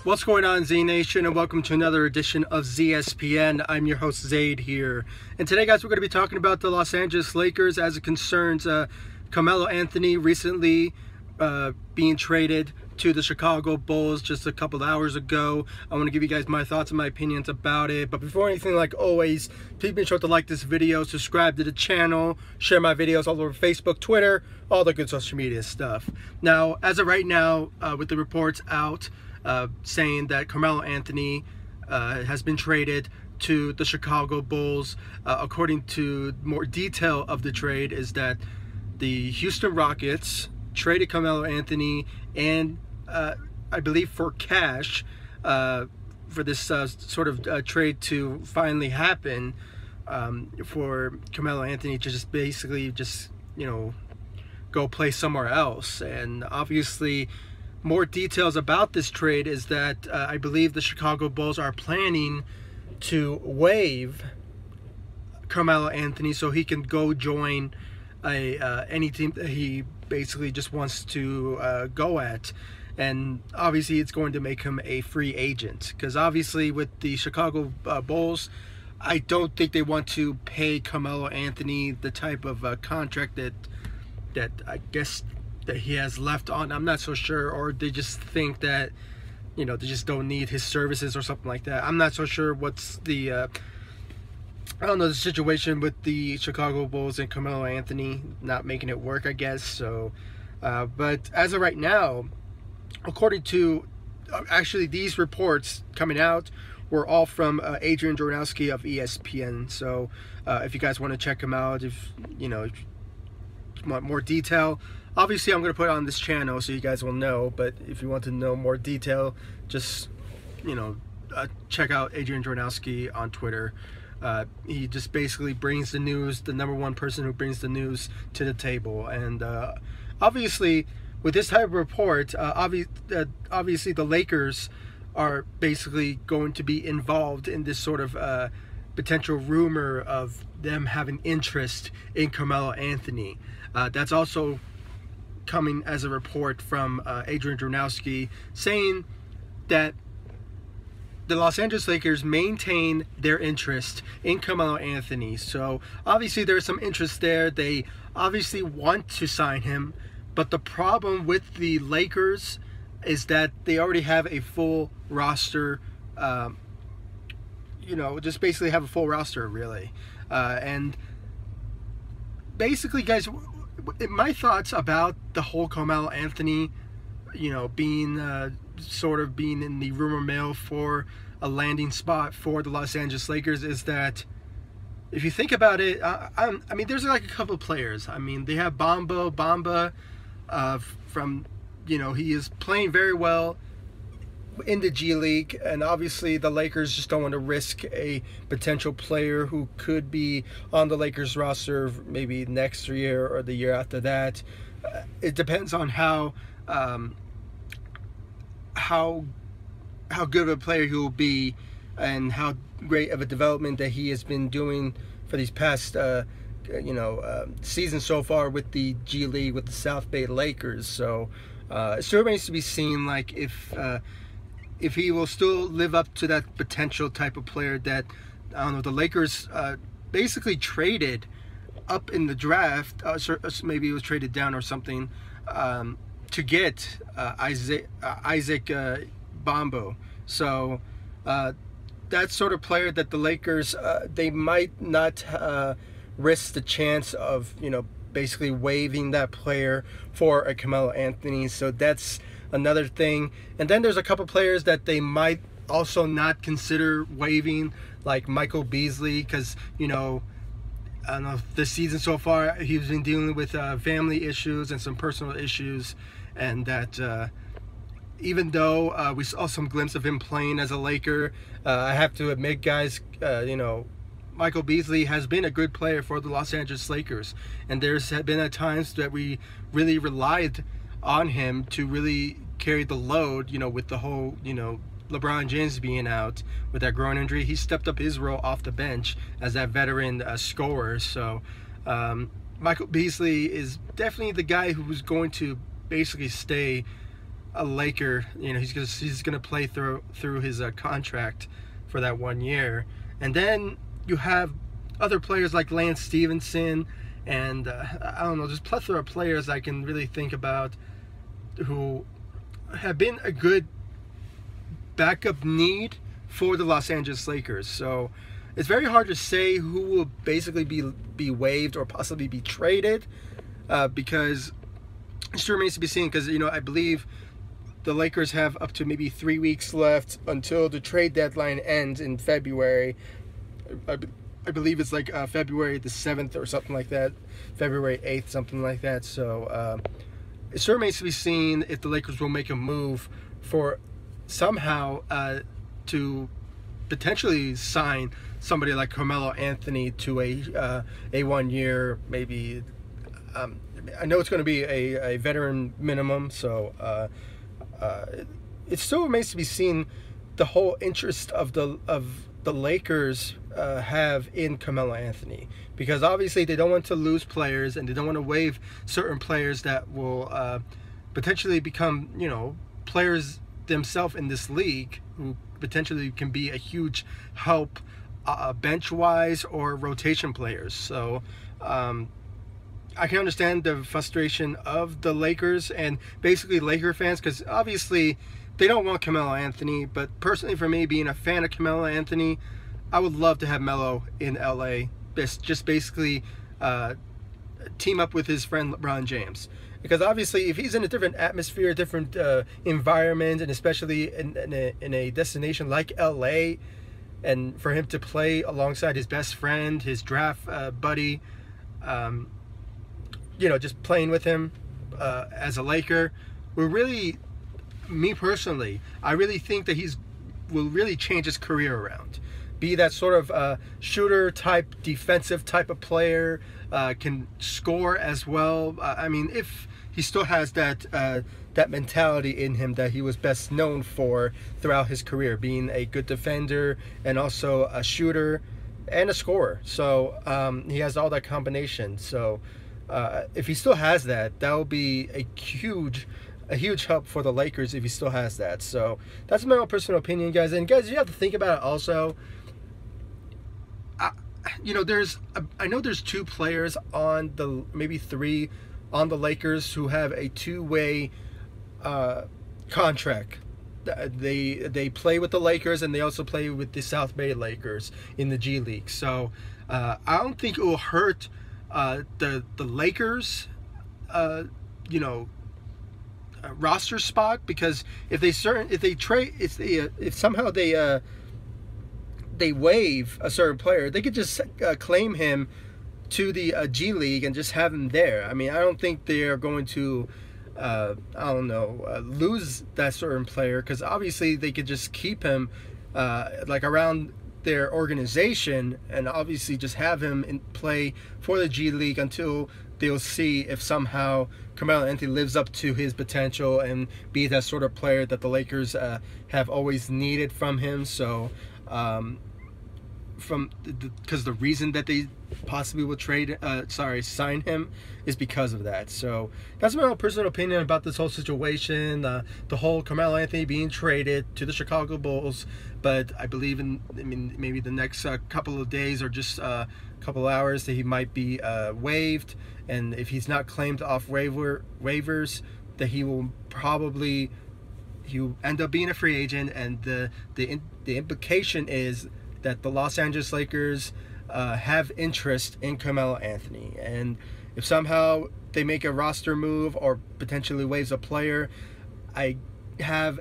What's going on, Z Nation, and welcome to another edition of ZSPN. I'm your host, Zaid here. And today, guys, we're going to be talking about the Los Angeles Lakers as it concerns Carmelo Anthony recently being traded to the Chicago Bulls just a couple of hours ago. I want to give you guys my thoughts and my opinions about it. But before anything, like always, please be sure to like this video, subscribe to the channel, share my videos all over Facebook, Twitter, all the good social media stuff. Now, as of right now, with the reports out, saying that Carmelo Anthony has been traded to the Chicago Bulls. According to more detail of the trade is that the Houston Rockets traded Carmelo Anthony and I believe for cash for this sort of trade to finally happen, for Carmelo Anthony to just basically go play somewhere else. And obviously more details about this trade is that I believe the Chicago Bulls are planning to waive Carmelo Anthony so he can go join any team that he basically just wants to go at. And obviously it's going to make him a free agent, because obviously with the Chicago Bulls, I don't think they want to pay Carmelo Anthony the type of contract that I guess that he has left on. I'm not so sure, or they just think that, they just don't need his services or something like that. I'm not so sure what's the I don't know, the situation with the Chicago Bulls and Carmelo Anthony not making it work, I guess. So but as of right now, according to actually these reports coming out were all from Adrian Wojnarowski of ESPN. So if you guys want to check him out, if you want more detail, obviously I'm going to put it on this channel so you guys will know. But if you want to know more detail, just check out Adrian Wojnarowski on Twitter. He just basically brings the news, the #1 person who brings the news to the table. And obviously with this type of report, obviously the Lakers are basically going to be involved in this sort of potential rumor of them having interest in Carmelo Anthony. That's also coming as a report from Adrian Wojnarowski, saying that the Los Angeles Lakers maintain their interest in Carmelo Anthony. So obviously there's some interest there. They obviously want to sign him, but the problem with the Lakers is that they already have a full roster, just basically have a full roster, really. And basically, guys, my thoughts about the whole Carmelo Anthony, being sort of being in the rumor mill for a landing spot for the Los Angeles Lakers is that, if you think about it, I mean, there's like a couple of players. I mean, they have Bamba from, he is playing very well in the G League, and obviously the Lakers just don't want to risk a potential player who could be on the Lakers roster maybe next year or the year after that. It depends on how good of a player he will be and how great of a development that he has been doing for these past seasons so far with the G League, with the South Bay Lakers. So it still remains to be seen, like, if he will still live up to that potential type of player that, I don't know, the Lakers basically traded up in the draft. Maybe it was traded down or something, to get Isaac Bamba. So that sort of player that the Lakers, they might not risk the chance of, basically waiving that player for a Carmelo Anthony. So that's another thing. And then there's a couple players that they might also not consider waiving, like Michael Beasley, because I don't know, this season so far he's been dealing with family issues and some personal issues, and that even though we saw some glimpse of him playing as a Laker, I have to admit, guys, Michael Beasley has been a good player for the Los Angeles Lakers, and there's been at times that we really relied on him to really carry the load, with the whole, LeBron James being out with that groin injury. He stepped up his role off the bench as that veteran scorer. So Michael Beasley is definitely the guy who was going to basically stay a Laker. You know, he's gonna play through his contract for that 1 year, and then you have other players like Lance Stevenson, and I don't know, just plethora of players I can really think about who have been a good backup need for the Los Angeles Lakers. So it's very hard to say who will basically be waived or possibly be traded, because it still remains to be seen. Because, you know, I believe the Lakers have up to maybe 3 weeks left until the trade deadline ends in February. I believe it's like February the 7th or something like that, February 8th, something like that. So it still remains to be seen if the Lakers will make a move for somehow to potentially sign somebody like Carmelo Anthony to a 1 year, maybe. I know it's going to be a veteran minimum, so it still remains to be seen the whole interest of the Lakers have in Carmelo Anthony, because obviously they don't want to lose players, and they don't want to waive certain players that will potentially become, you know, players themselves in this league who potentially can be a huge help bench-wise or rotation players. So I can understand the frustration of the Lakers and basically Laker fans, because obviously they don't want Carmelo Anthony. But personally, for me, being a fan of Carmelo Anthony, I would love to have Melo in LA. Just basically team up with his friend LeBron James. Because obviously, if he's in a different atmosphere, different environment, and especially in a destination like LA, and for him to play alongside his best friend, his draft buddy, you know, just playing with him as a Laker, will really, me personally, I really think that will really change his career around. Be that sort of shooter type, defensive type of player, can score as well. I mean, if he still has that mentality in him that he was best known for throughout his career, being a good defender and also a shooter and a scorer. So he has all that combination. So if he still has that, that will be a huge help for the Lakers if he still has that. So that's my own personal opinion, guys. And guys, you have to think about it also. You know, I know there's 2 players on maybe 3 on the Lakers who have a 2-way contract. They play with the Lakers, and they also play with the South Bay Lakers in the G League. So I don't think it will hurt the Lakers, you know, roster spot, because if somehow they waive a certain player, they could just claim him to the G League and just have him there. I mean, I don't think they are going to lose that certain player, because obviously they could just keep him like around their organization, and obviously just have him play for the G League until they'll see if somehow Carmelo Anthony lives up to his potential and be that sort of player that the Lakers have always needed from him. So because the reason that they possibly will sign him is because of that. So that's my own personal opinion about this whole situation, the whole Carmelo Anthony being traded to the Chicago Bulls. But I believe maybe the next couple of days or just a couple hours that he might be waived, and if he's not claimed off waivers, that he will end up being a free agent. And the implication is that the Los Angeles Lakers have interest in Carmelo Anthony, and if somehow they make a roster move or potentially waives a player, I have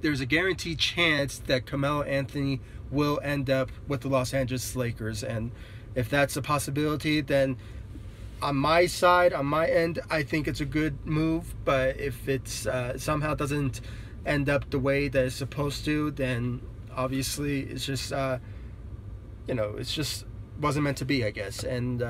there's a guaranteed chance that Carmelo Anthony will end up with the Los Angeles Lakers. And if that's a possibility, then on my side, on my end, I think it's a good move. But if it's somehow doesn't end up the way that it's supposed to, then obviously it's just it's just wasn't meant to be, I guess. And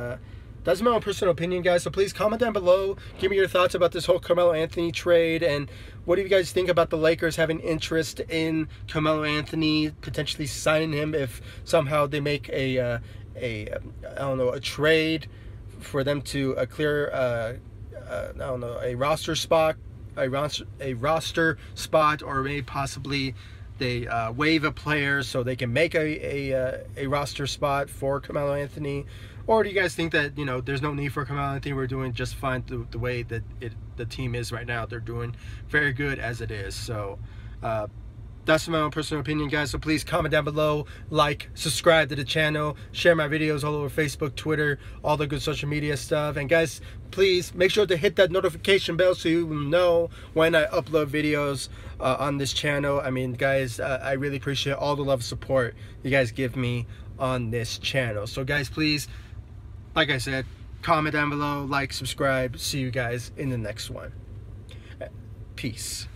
that's my own personal opinion, guys. So please comment down below, give me your thoughts about this whole Carmelo Anthony trade, and what do you guys think about the Lakers having interest in Carmelo Anthony, potentially signing him if somehow they make a trade for them to clear a roster spot a roster spot, or maybe possibly they waive a player so they can make a roster spot for Carmelo Anthony? Or do you guys think that, you know, there's no need for Carmelo Anthony? We're doing just fine the way that the team is right now. They're doing very good as it is. So that's my own personal opinion, guys. So please comment down below, like, subscribe to the channel, share my videos all over Facebook, Twitter, all the good social media stuff. And guys, please make sure to hit that notification bell so you will know when I upload videos on this channel. I mean, guys, I really appreciate all the love and support you guys give me on this channel. So guys, please, like I said, comment down below, like, subscribe. See you guys in the next one. Peace.